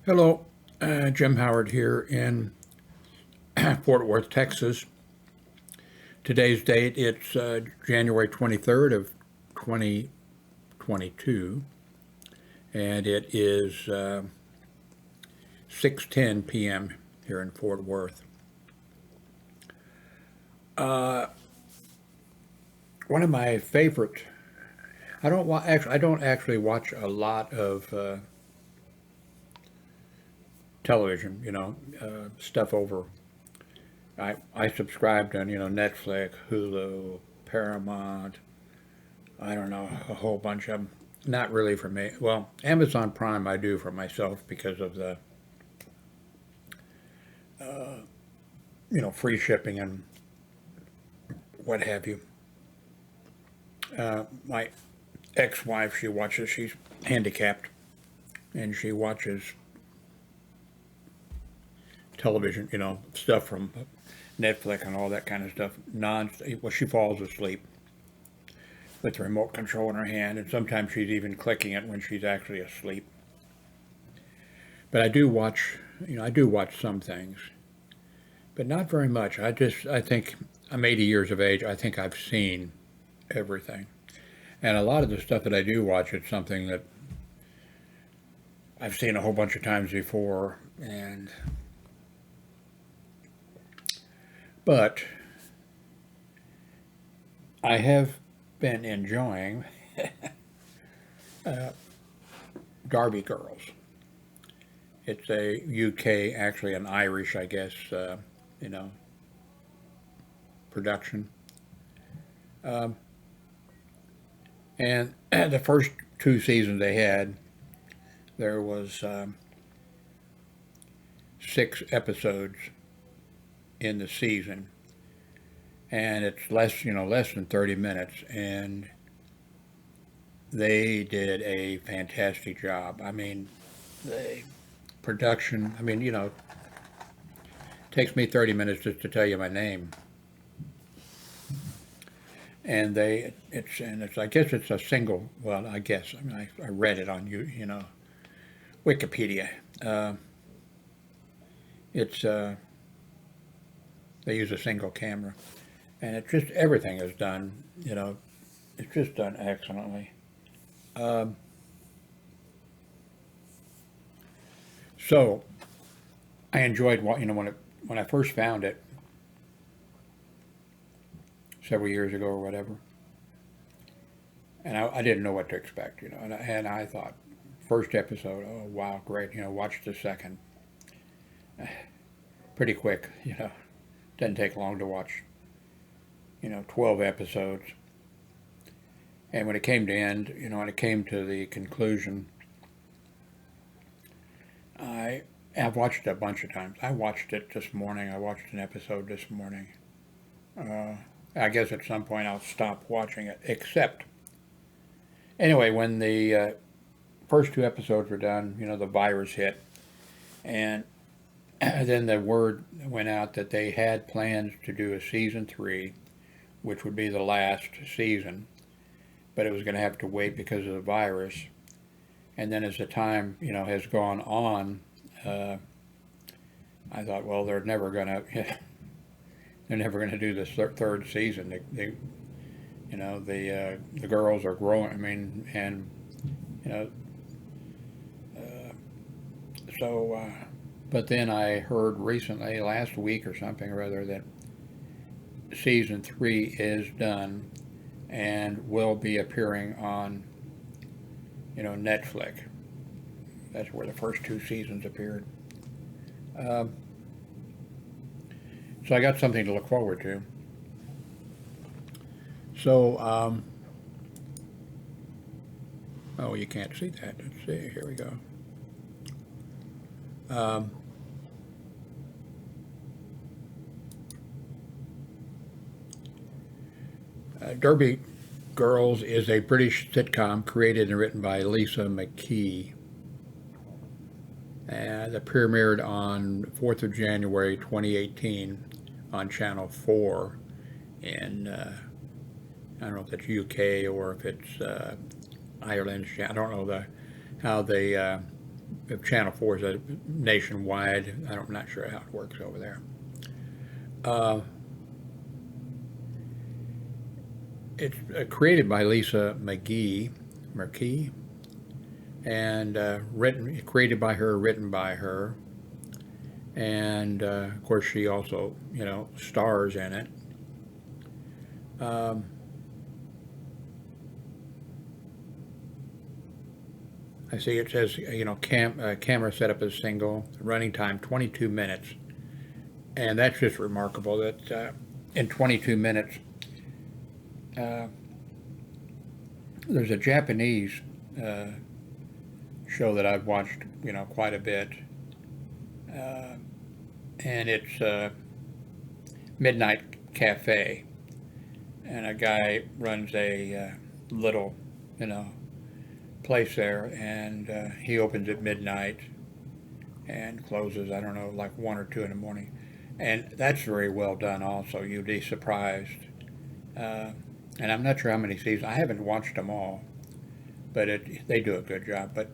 Hello, Jim Howard here in Fort Worth, Texas. Today's date, it's January 23rd of 2022, and it is 6:10 p.m. here in Fort Worth. One of my favorite, I don't actually watch a lot of television, stuff over. I subscribe to, Netflix, Hulu, Paramount, I don't know, a whole bunch of them. Not really for me. Well, Amazon Prime I do for myself because of the, free shipping and what have you. My ex-wife, she's handicapped, and she watches television, stuff from Netflix and all that kind of stuff. Well, she falls asleep with the remote control in her hand, and sometimes she's even clicking it when she's actually asleep. But I do watch some things, but not very much. I think I'm 80 years of age. I think I've seen everything. And a lot of the stuff that I do watch is something that I've seen a whole bunch of times before, but I have been enjoying Derby Girls. It's a UK, actually an Irish, I guess, you know, production. Um, and the first two seasons they had, there was 6 episodes in the season, and it's less than 30 minutes, and they did a fantastic job. I mean, the production. I mean, it takes me 30 minutes just to tell you my name, and it's I guess it's a single. Well, I guess I mean I read it on Wikipedia. Uh, it's they use a single camera, and it's just everything is done. It's just done excellently. Um, so I enjoyed what when I first found it several years ago or whatever, and I didn't know what to expect. And I thought first episode, oh wow, great. Watch the second, pretty quick. Doesn't take long to watch. 12 episodes. And when it came to end, when it came to the conclusion, I I've watched it a bunch of times. I watched it this morning. I watched an episode this morning. Uh, I guess at some point I'll stop watching it. Except anyway, when the first 2 episodes were done, the virus hit, and then the word went out that they had plans to do a season 3, which would be the last season, but it was going to have to wait because of the virus. And then as the time, has gone on, uh, I thought, well, they're never going to, they're never going to do this third season. The girls are growing. I mean, and you know, uh, so. But then I heard recently, last week or something or other, that season 3 is done and will be appearing on, Netflix. That's where the first 2 seasons appeared. Um, so I got something to look forward to. So, oh, you can't see that. Let's see. Here we go. Um, Derby Girls is a British sitcom created and written by Lisa McGee. That premiered on 4th of January 2018 on Channel 4 in, I don't know if it's UK or if it's Ireland. I don't know how they. if Channel 4 is a nationwide. I'm not sure how it works over there. It's created by Lisa McGee, and created by her, written by her, and of course she also, stars in it. I see it says, camera setup is single, running time 22 minutes, and that's just remarkable that in 22 minutes. There's a Japanese show that I've watched, quite a bit, and it's Midnight Cafe, and a guy runs a little, place there, and he opens at midnight and closes, I don't know, like 1 or 2 in the morning, and that's very well done. Also, you'd be surprised. And I'm not sure how many seasons. I haven't watched them all, but they do a good job. But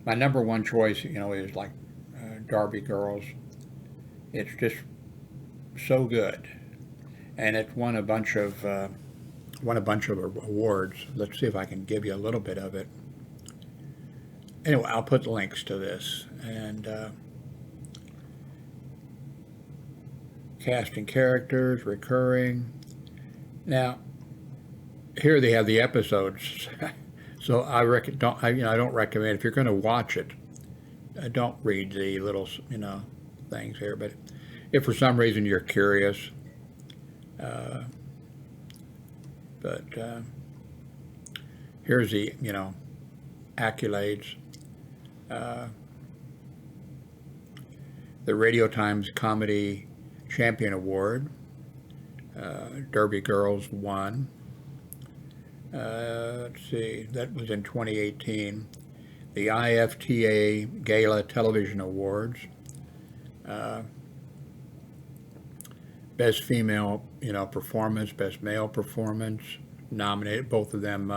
my number one choice, is like Derry Girls. It's just so good, and it won a bunch of awards. Let's see if I can give you a little bit of it. Anyway, I'll put links to this, and casting characters, recurring. Now, here they have the episodes, so I don't recommend, if you're going to watch it, don't read the little things here. But if for some reason you're curious, here's the accolades. The Radio Times Comedy Champion Award. Derry Girls won. Let's see, that was in 2018. The IFTA Gala Television Awards. Best Female, Performance, Best Male Performance, nominated, both of them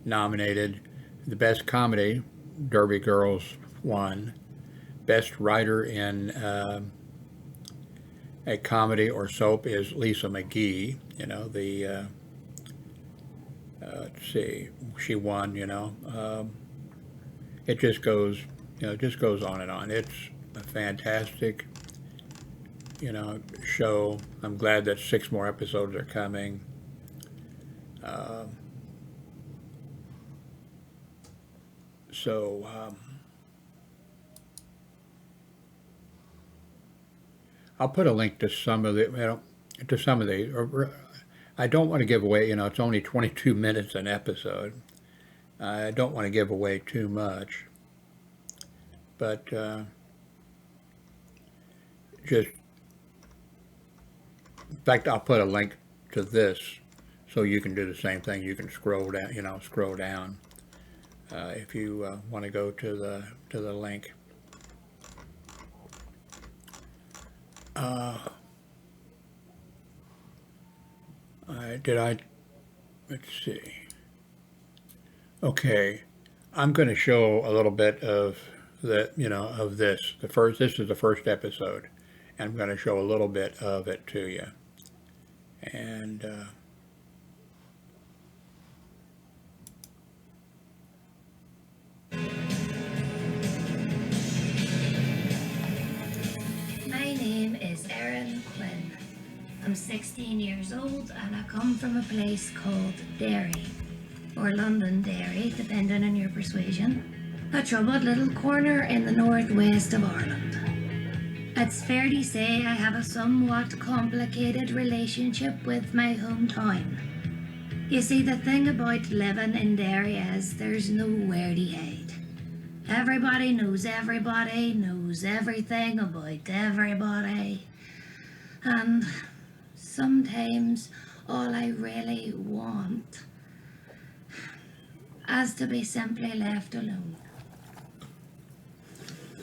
nominated. The Best Comedy, Derry Girls won. Best Writer in a Comedy or Soap is Lisa McGee, let's see, she won, it just goes, on and on. It's a fantastic, show. I'm glad that 6 more episodes are coming. I'll put a link to some of the, I don't want to give away, it's only 22 minutes an episode. I don't want to give away too much, but just, in fact, I'll put a link to this so you can do the same thing. You can scroll down, if you want to go to the link. Let's see. Okay, I'm going to show a little bit of of this. This is the first episode, and I'm going to show a little bit of it to you. And my name is Erin Quinn. I'm 16 years old and I come from a place called Derry, or Londonderry, depending on your persuasion. A troubled little corner in the northwest of Ireland. It's fair to say I have a somewhat complicated relationship with my hometown. You see, the thing about living in Derry is there's nowhere to hide. Everybody knows everything about everybody. And sometimes all I really want is to be simply left alone.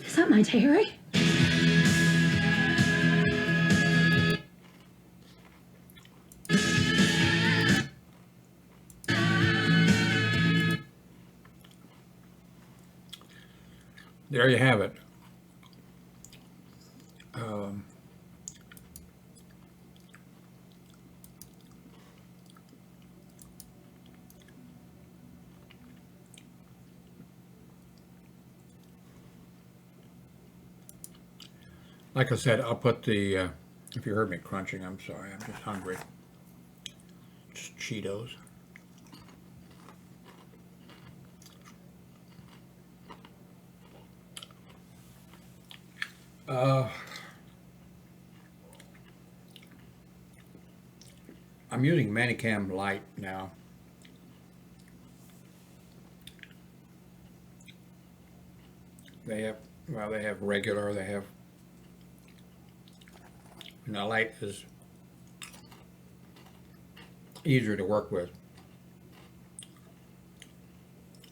Is that my diary? there you have it. Um, like I said, I'll put the. If you heard me crunching, I'm sorry. I'm just hungry. Just Cheetos. Uh, I'm using Manicam Lite now. They have, well, they have regular. They have, Lite is easier to work with.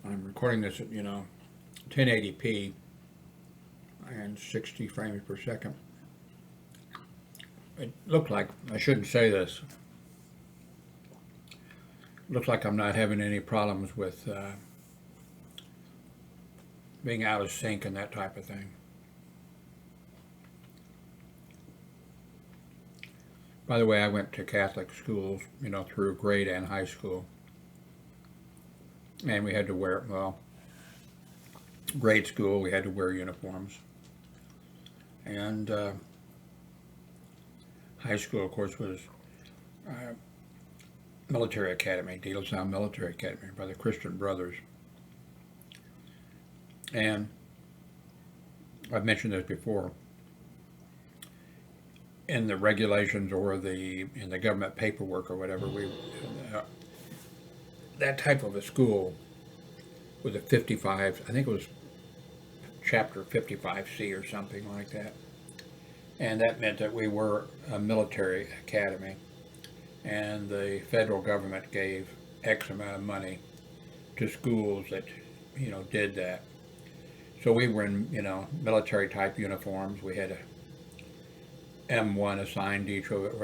I'm recording this at 1080p and 60 frames per second. It looked like, I shouldn't say this, it looks like I'm not having any problems with being out of sync and that type of thing. By the way, I went to Catholic schools, through grade and high school. And we had to wear, well, grade school, we had to wear uniforms. And high school, of course, was military academy, De La Salle Military Academy by the Christian Brothers. And I've mentioned this before. In the regulations or in the government paperwork or whatever, that type of a school was a 55. I think it was chapter 55C or something like that, and that meant that we were a military academy, and the federal government gave X amount of money to schools that did that. So we were in military type uniforms. We had a M1 assigned each of it.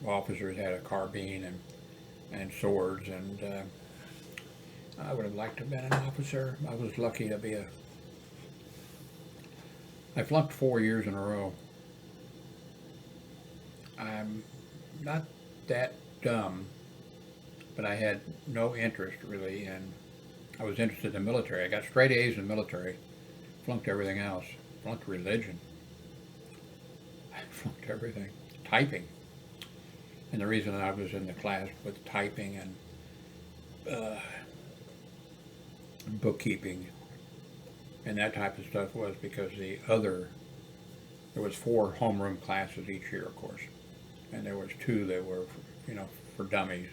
Officers had a carbine and swords, and I would have liked to have been an officer. I was lucky to be I flunked 4 years in a row. I'm not that dumb, but I had no interest really, and I was interested in the military. I got straight A's in military, flunked everything else, flunked religion. I flunked everything. Typing. And the reason I was in the class with typing and bookkeeping and that type of stuff was because there was 4 homeroom classes each year, of course. And there was 2 that were, for dummies.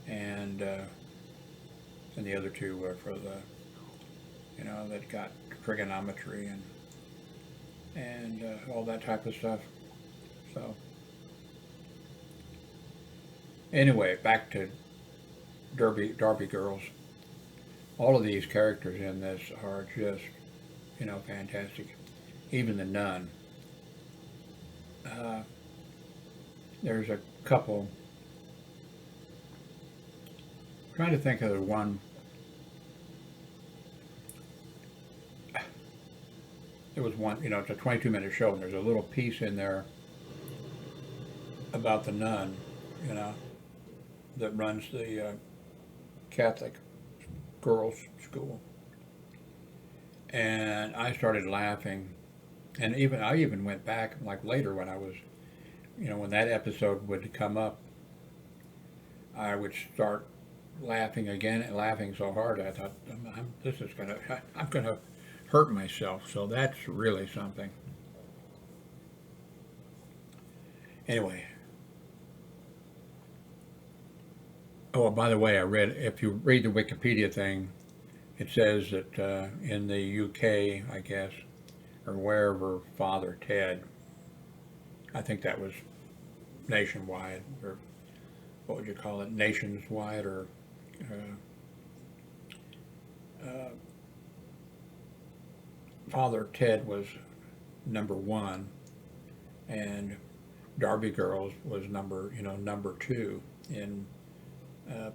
And the other 2 were for the, that got trigonometry and all that type of stuff. So anyway, back to Derby Girls. All of these characters in this are just, fantastic. Even the nun. There's a couple. I'm trying to think of the one. There was one, it's a 22-minute show, and there's a little piece in there about the nun, that runs the Catholic girls' school. And I started laughing, and I even went back, like later when I was, when that episode would come up, I would start laughing again and laughing so hard I thought, I'm gonna hurt myself. So that's really something. Anyway. Oh, by the way, if you read the Wikipedia thing, it says that in the UK, I guess, or wherever, Father Ted, I think that was nationwide, or what would you call it, nationwide, or Father Ted was number 1, and Derby Girls was number 2 in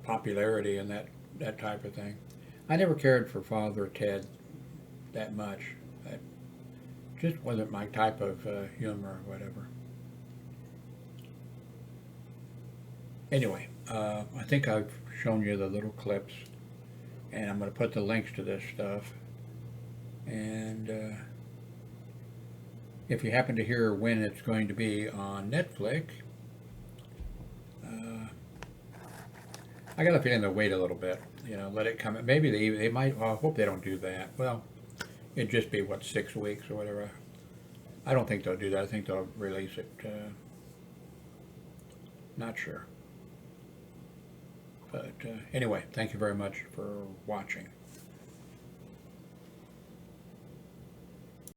popularity and that type of thing. I never cared for Father Ted that much. It just wasn't my type of humor or whatever. Anyway, I think I've shown you the little clips, and I'm going to put the links to this stuff. And if you happen to hear when it's going to be on Netflix, I got a feeling they'll wait a little bit. Let it come. Maybe they might. Well, I hope they don't do that. Well, it'd just be what, 6 weeks or whatever. I don't think they'll do that. I think they'll release it. Not sure. But anyway, thank you very much for watching.